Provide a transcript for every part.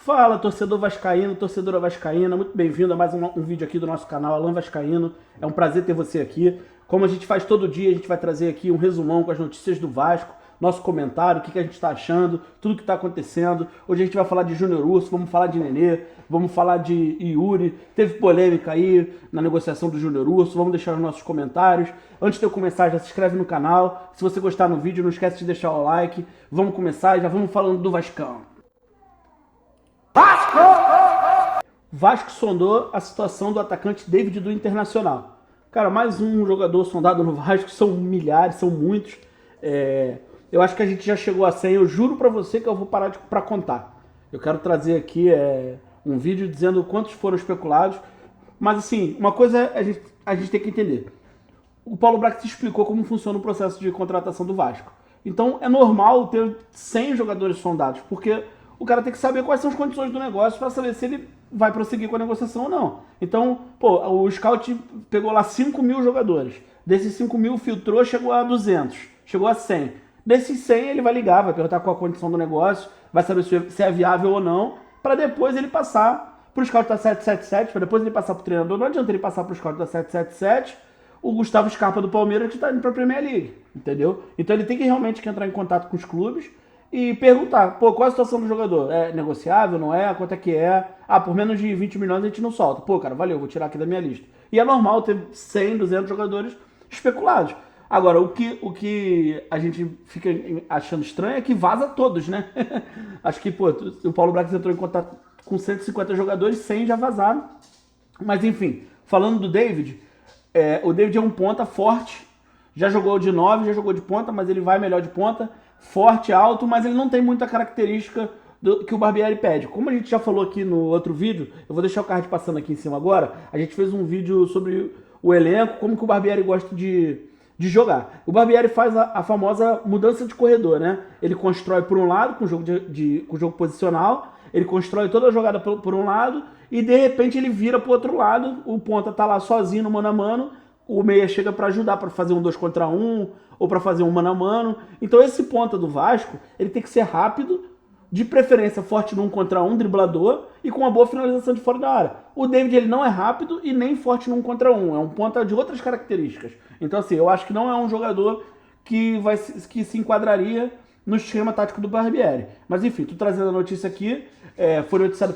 Fala, torcedor vascaíno, torcedora vascaína, muito bem-vindo a mais um vídeo aqui do nosso canal Alan Vascaíno. É um prazer ter você aqui. Como a gente faz todo dia, a gente vai trazer aqui um resumão com as notícias do Vasco, nosso comentário, o que a gente está achando, tudo que está acontecendo. Hoje a gente vai falar de Júnior Urso, vamos falar de Nenê, vamos falar de Yuri. Teve polêmica aí na negociação do Júnior Urso, vamos deixar os nossos comentários. Antes de eu começar, já se inscreve no canal. Se você gostar do vídeo, não esquece de deixar o like. Vamos começar e já vamos falando do Vascão. Vasco sondou a situação do atacante David do Internacional. Cara, mais um jogador sondado no Vasco, são milhares, são muitos. Eu acho que a gente já chegou a 100, eu juro pra você que eu vou parar pra contar. Eu quero trazer aqui um vídeo dizendo quantos foram especulados. Mas assim, uma coisa a gente tem que entender. O Paulo Brax explicou como funciona o processo de contratação do Vasco. Então é normal ter 100 jogadores sondados, porque o cara tem que saber quais são as condições do negócio para saber se ele vai prosseguir com a negociação ou não. Então, o scout pegou lá 5 mil jogadores. Desses 5 mil filtrou, chegou a 200, chegou a 100. Desses 100 ele vai ligar, vai perguntar qual a condição do negócio, vai saber se é viável ou não, para depois ele passar para o scout da 777, para depois ele passar para o treinador. Não adianta ele passar para o scout da 777, o Gustavo Scarpa do Palmeiras que está indo para a Premier League, entendeu? Então ele tem que realmente entrar em contato com os clubes e perguntar, qual a situação do jogador? É negociável, não é? Quanto é que é? Por menos de 20 milhões a gente não solta. Cara, valeu, vou tirar aqui da minha lista. E é normal ter 100, 200 jogadores especulados. Agora, o que a gente fica achando estranho é que vaza todos, né? Acho que, o Paulo Brax entrou em contato com 150 jogadores, 100 já vazaram. Mas, enfim, falando do David, o David é um ponta forte, já jogou de 9, já jogou de ponta, mas ele vai melhor de ponta. Forte, alto, mas ele não tem muita característica que o Barbieri pede. Como a gente já falou aqui no outro vídeo, eu vou deixar o card passando aqui em cima agora, a gente fez um vídeo sobre o elenco, como que o Barbieri gosta de jogar. O Barbieri faz a famosa mudança de corredor, né? Ele constrói por um lado, com o jogo posicional, ele constrói toda a jogada por um lado, e de repente ele vira pro outro lado, o ponta tá lá sozinho no mano a mano, o meia chega para ajudar para fazer um 2 contra 1 ou para fazer um mano a mano. Então esse ponta do Vasco, ele tem que ser rápido, de preferência forte no 1 contra 1, driblador e com uma boa finalização de fora da área. O David ele não é rápido e nem forte no 1 contra 1, é um ponta de outras características. Então assim, eu acho que não é um jogador que se enquadraria no esquema tático do Barbieri. Mas enfim, tô trazendo a notícia aqui, foi noticiado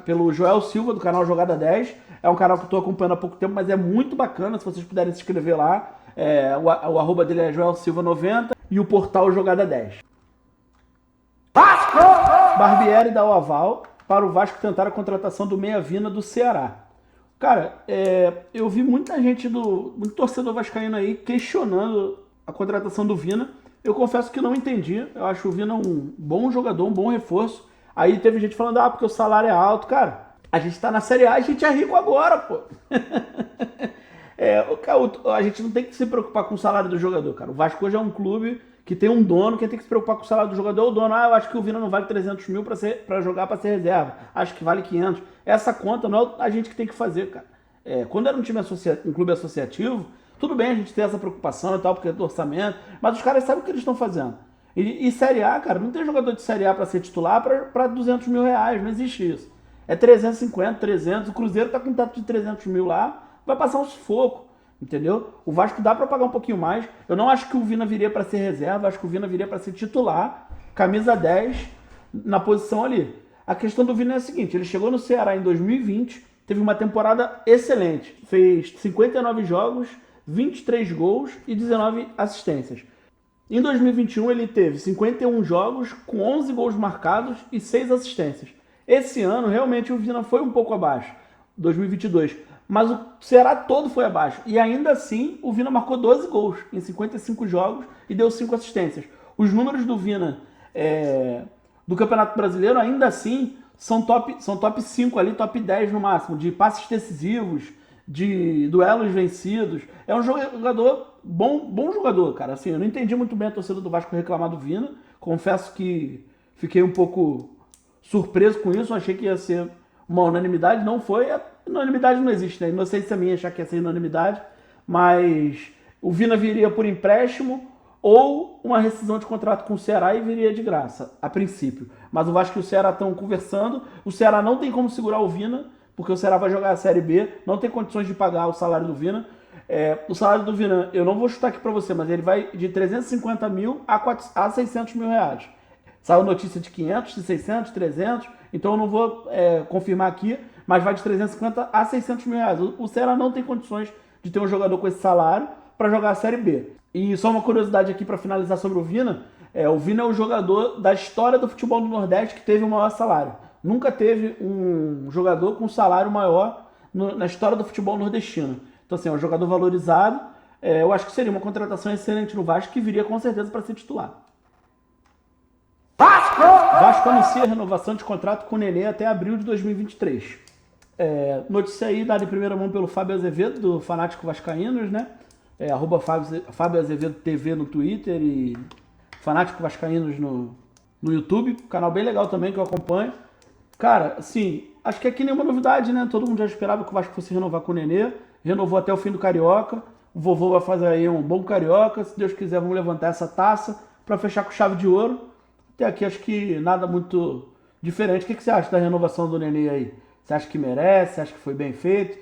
pelo Joel Silva, do canal Jogada 10. É um canal que eu tô acompanhando há pouco tempo, mas é muito bacana, se vocês puderem se inscrever lá. O arroba dele é Joel Silva 90 e o portal Jogada 10. Vasco! Barbieri dá o aval para o Vasco tentar a contratação do Meia Vina do Ceará. Cara, eu vi muita gente, muito torcedor vascaíno aí questionando a contratação do Vina. Eu confesso que não entendi. Eu acho o Vina um bom jogador, um bom reforço. Aí teve gente falando, porque o salário é alto. Cara, a gente tá na Série A e a gente é rico agora, pô. A gente não tem que se preocupar com o salário do jogador, cara. O Vasco hoje é um clube que tem um dono, quem tem que se preocupar com o salário do jogador é o dono. Eu acho que o Vina não vale 300 mil pra jogar, pra ser reserva. Acho que vale 500. Essa conta não é a gente que tem que fazer, cara. Quando era um clube associativo, tudo bem a gente ter essa preocupação e tal, porque é do orçamento, mas os caras sabem o que eles estão fazendo. E Série A, cara, não tem jogador de Série A pra ser titular pra 200 mil reais, não existe isso. É 350, 300, o Cruzeiro tá com um teto de 300 mil lá, vai passar um sufoco, entendeu? O Vasco dá pra pagar um pouquinho mais. Eu não acho que o Vina viria pra ser reserva, acho que o Vina viria pra ser titular, camisa 10, na posição ali. A questão do Vina é a seguinte, ele chegou no Ceará em 2020, teve uma temporada excelente, fez 59 jogos, 23 gols e 19 assistências. Em 2021 ele teve 51 jogos, com 11 gols marcados e 6 assistências. Esse ano, realmente, o Vina foi um pouco abaixo, 2022. Mas o Ceará todo foi abaixo. E ainda assim, o Vina marcou 12 gols em 55 jogos e deu 5 assistências. Os números do Vina do Campeonato Brasileiro, ainda assim, são top 5 ali, top 10 no máximo, de passes decisivos, de duelos vencidos. É um jogador, bom jogador, cara. Assim, eu não entendi muito bem a torcida do Vasco reclamar do Vina. Confesso que fiquei um pouco surpreso com isso, achei que ia ser uma unanimidade, não foi. A unanimidade não existe, né? Inocência minha achar que ia ser unanimidade, mas o Vina viria por empréstimo, ou uma rescisão de contrato com o Ceará e viria de graça, a princípio. Mas o Vasco e o Ceará estão conversando, o Ceará não tem como segurar o Vina, porque o Ceará vai jogar a Série B, não tem condições de pagar o salário do Vina. O salário do Vina, eu não vou chutar aqui para você, mas ele vai de 350 mil a 600 mil reais. Saiu notícia de 500, de 600, 300, então eu não vou confirmar aqui, mas vai de 350 a 600 mil reais. O Ceará não tem condições de ter um jogador com esse salário para jogar a Série B. E só uma curiosidade aqui para finalizar sobre o Vina, o Vina é o jogador da história do futebol do Nordeste que teve o maior salário. Nunca teve um jogador com salário maior na história do futebol nordestino. Então, assim, é um jogador valorizado. Eu acho que seria uma contratação excelente no Vasco, que viria com certeza para ser titular. Vasco anuncia a renovação de contrato com o Nenê até abril de 2023. Notícia aí dada em primeira mão pelo Fábio Azevedo, do Fanático Vascaínos, né? Arroba Fábio Azevedo TV no Twitter e Fanático Vascaínos no YouTube. Canal bem legal também que eu acompanho. Cara, assim, acho que aqui nenhuma novidade, né? Todo mundo já esperava que o Vasco fosse renovar com o Nenê. Renovou até o fim do Carioca. O vovô vai fazer aí um bom Carioca. Se Deus quiser, vamos levantar essa taça para fechar com chave de ouro. Até aqui acho que nada muito diferente. O que você acha da renovação do Nenê aí? Você acha que merece? Você acha que foi bem feito?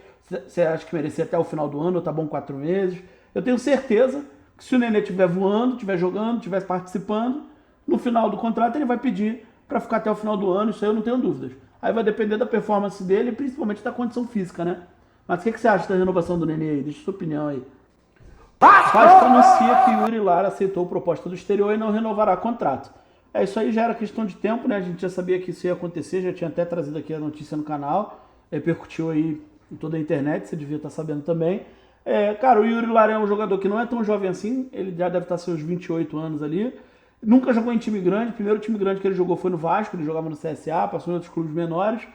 Você acha que merecia até o final do ano ou tá bom 4 meses? Eu tenho certeza que se o Nenê estiver voando, estiver jogando, estiver participando, no final do contrato ele vai pedir para ficar até o final do ano, isso aí eu não tenho dúvidas. Aí vai depender da performance dele e principalmente da condição física, né? Mas o que você acha da renovação do Nenê aí? Deixa sua opinião aí. Vasco anuncia que Yuri Lara aceitou a proposta do exterior e não renovará contrato. Isso aí já era questão de tempo, né? A gente já sabia que isso ia acontecer, já tinha até trazido aqui a notícia no canal, repercutiu aí em toda a internet, você devia estar sabendo também. Cara, o Yuri Lara é um jogador que não é tão jovem assim, ele já deve estar seus 28 anos ali. Nunca jogou em time grande, o primeiro time grande que ele jogou foi no Vasco, ele jogava no CSA, passou em outros clubes menores.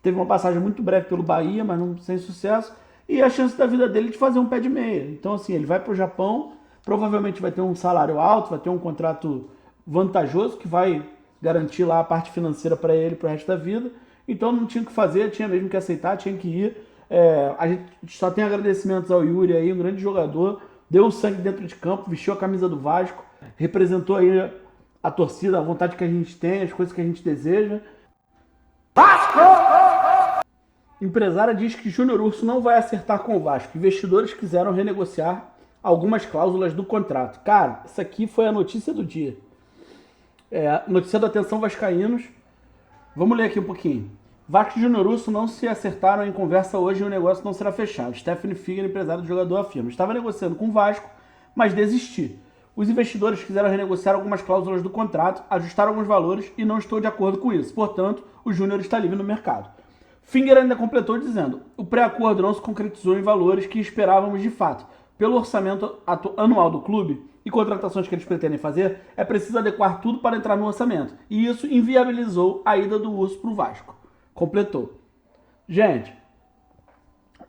Teve uma passagem muito breve pelo Bahia, mas não sem sucesso. E a chance da vida dele de fazer um pé de meia. Então, assim, ele vai para o Japão, provavelmente vai ter um salário alto, vai ter um contrato vantajoso que vai garantir lá a parte financeira para ele pro resto da vida. Então não tinha o que fazer, tinha mesmo que aceitar, tinha que ir. A gente só tem agradecimentos ao Yuri aí, um grande jogador, deu o sangue dentro de campo, vestiu a camisa do Vasco, representou aí a torcida, a vontade que a gente tem, as coisas que a gente deseja. Vasco! Empresária diz que Júnior Urso não vai acertar com o Vasco. Investidores quiseram renegociar algumas cláusulas do contrato. Cara, isso aqui foi a notícia do dia. Notícia da Atenção Vascaínos. Vamos ler aqui um pouquinho. Vasco e Júnior Urso não se acertaram em conversa hoje e o negócio não será fechado. Stephanie Figueiredo, empresário do jogador, afirma. Estava negociando com o Vasco, mas desisti. Os investidores quiseram renegociar algumas cláusulas do contrato, ajustar alguns valores e não estou de acordo com isso. Portanto, o Júnior está livre no mercado. Finger ainda completou dizendo: o pré-acordo não se concretizou em valores que esperávamos de fato. Pelo orçamento anual do clube e contratações que eles pretendem fazer, é preciso adequar tudo para entrar no orçamento. E isso inviabilizou a ida do Urso para o Vasco. Completou. Gente,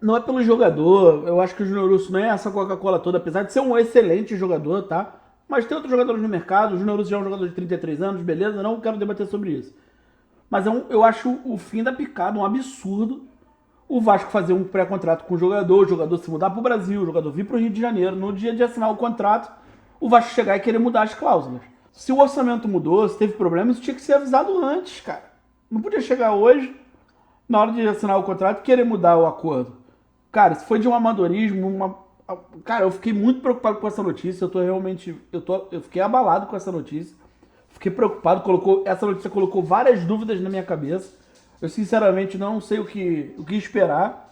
não é pelo jogador, eu acho que o Júnior Urso não é essa Coca-Cola toda, apesar de ser um excelente jogador, tá? Mas tem outros jogadores no mercado, o Júnior Urso já é um jogador de 33 anos, beleza? Não quero debater sobre isso. Mas eu acho o fim da picada, um absurdo, o Vasco fazer um pré-contrato com o jogador se mudar para o Brasil, o jogador vir para o Rio de Janeiro, no dia de assinar o contrato, o Vasco chegar e querer mudar as cláusulas. Se o orçamento mudou, se teve problema, isso tinha que ser avisado antes, cara. Não podia chegar hoje, na hora de assinar o contrato, e querer mudar o acordo. Cara, isso foi de um amadorismo, Cara, eu fiquei muito preocupado com essa notícia, eu fiquei abalado com essa notícia. Fiquei preocupado, essa notícia colocou várias dúvidas na minha cabeça. Eu sinceramente não sei o que esperar.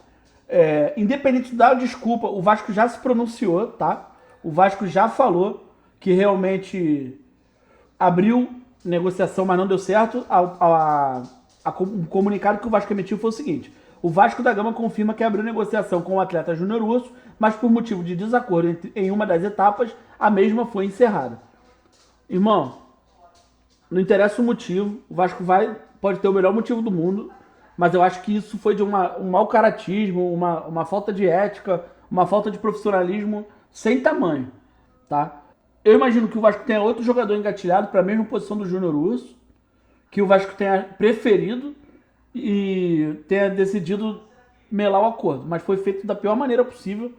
Independente da desculpa, o Vasco já se pronunciou, tá? O Vasco já falou que realmente abriu negociação, mas não deu certo. O comunicado que o Vasco emitiu foi o seguinte: o Vasco da Gama confirma que abriu negociação com o atleta Júnior Urso, mas por motivo de desacordo em uma das etapas, a mesma foi encerrada. Irmão, não interessa o motivo, o Vasco pode ter o melhor motivo do mundo, mas eu acho que isso foi de um mau caratismo, uma falta de ética, uma falta de profissionalismo sem tamanho, tá? Eu imagino que o Vasco tenha outro jogador engatilhado para a mesma posição do Júnior Urso, que o Vasco tenha preferido e tenha decidido melar o acordo, mas foi feito da pior maneira possível.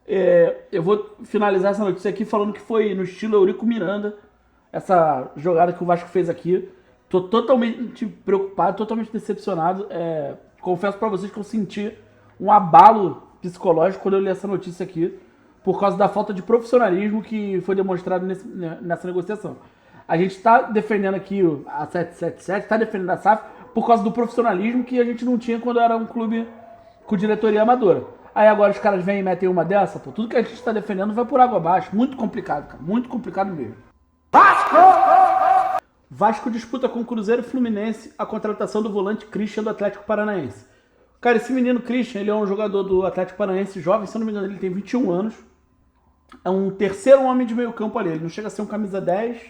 Eu vou finalizar essa notícia aqui falando que foi no estilo Eurico Miranda, essa jogada que o Vasco fez aqui. Tô totalmente preocupado, totalmente decepcionado. Confesso pra vocês que eu senti um abalo psicológico quando eu li essa notícia aqui, por causa da falta de profissionalismo que foi demonstrado nessa negociação. A gente está defendendo aqui a 777, está defendendo a SAF por causa do profissionalismo que a gente não tinha quando era um clube com diretoria amadora. Aí agora os caras vêm e metem uma dessa, pô, tudo que a gente está defendendo vai por água abaixo. Muito complicado, cara, muito complicado mesmo. Vasco disputa com o Cruzeiro e Fluminense a contratação do volante Christian do Atlético Paranaense. Cara, esse menino Christian, ele é um jogador do Atlético Paranaense jovem, se eu não me engano ele tem 21 anos. É um terceiro homem de meio campo ali, ele não chega a ser um camisa 10,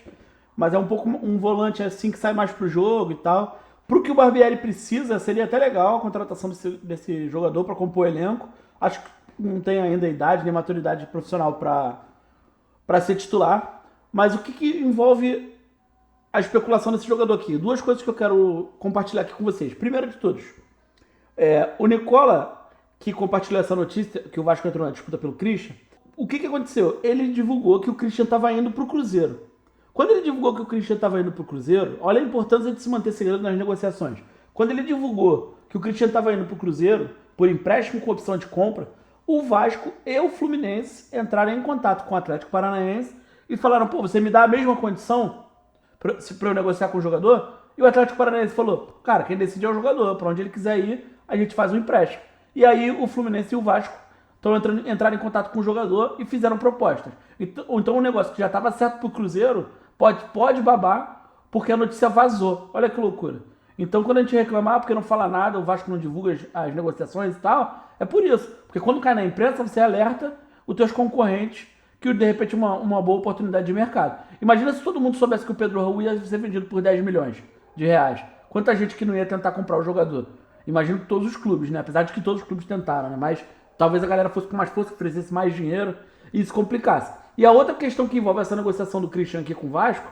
mas é um pouco um volante assim que sai mais pro jogo e tal. Pro que o Barbieri precisa, seria até legal a contratação desse jogador para compor o elenco. Acho que não tem ainda idade nem maturidade profissional para ser titular. Mas o que envolve a especulação desse jogador aqui? Duas coisas que eu quero compartilhar aqui com vocês. Primeiro de todos, o Nicola, que compartilhou essa notícia, que o Vasco entrou na disputa pelo Christian, o que aconteceu? Ele divulgou que o Christian estava indo para o Cruzeiro. Quando ele divulgou que o Christian estava indo para o Cruzeiro, olha a importância de se manter segredo nas negociações. Quando ele divulgou que o Christian estava indo para o Cruzeiro, por empréstimo com opção de compra, o Vasco e o Fluminense entraram em contato com o Atlético Paranaense e falaram, pô, você me dá a mesma condição para eu negociar com o jogador? E o Atlético Paranaense falou, cara, quem decide é o jogador, para onde ele quiser ir, a gente faz um empréstimo. E aí o Fluminense e o Vasco entraram em contato com o jogador e fizeram propostas. Então um negócio que já estava certo para o Cruzeiro pode babar porque a notícia vazou. Olha que loucura. Então quando a gente reclamar porque não fala nada, o Vasco não divulga as negociações e tal, é por isso. Porque quando cai na imprensa, você alerta os teus concorrentes que de repente uma boa oportunidade de mercado. Imagina se todo mundo soubesse que o Pedro Raul ia ser vendido por 10 milhões de reais. Quanta gente que não ia tentar comprar o jogador. Imagino que todos os clubes, né? Apesar de que todos os clubes tentaram, né? Mas talvez a galera fosse com mais força, oferecesse mais dinheiro e isso complicasse. E a outra questão que envolve essa negociação do Christian aqui com o Vasco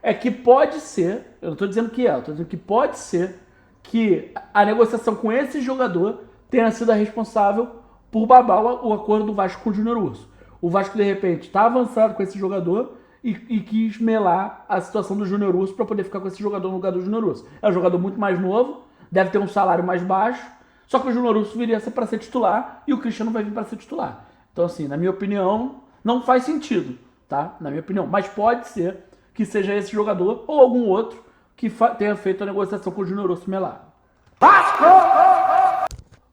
é que pode ser, eu não estou dizendo que eu estou dizendo que pode ser que a negociação com esse jogador tenha sido a responsável por babar o acordo do Vasco com o Júnior Urso. O Vasco, de repente, está avançado com esse jogador e quis melar a situação do Júnior Urso para poder ficar com esse jogador no lugar do Júnior Urso. É um jogador muito mais novo, deve ter um salário mais baixo, só que o Júnior Urso viria para ser titular e o Christian não vai vir para ser titular. Então, assim, na minha opinião, não faz sentido, tá? Na minha opinião. Mas pode ser que seja esse jogador ou algum outro que tenha feito a negociação com o Júnior Urso melado.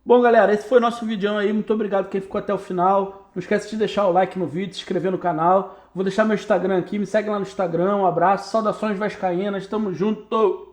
Bom, galera, esse foi o nosso vídeo aí. Muito obrigado quem ficou até o final. Não esquece de deixar o like no vídeo, se inscrever no canal. Vou deixar meu Instagram aqui. Me segue lá no Instagram. Um abraço. Saudações vascaínas. Tamo junto.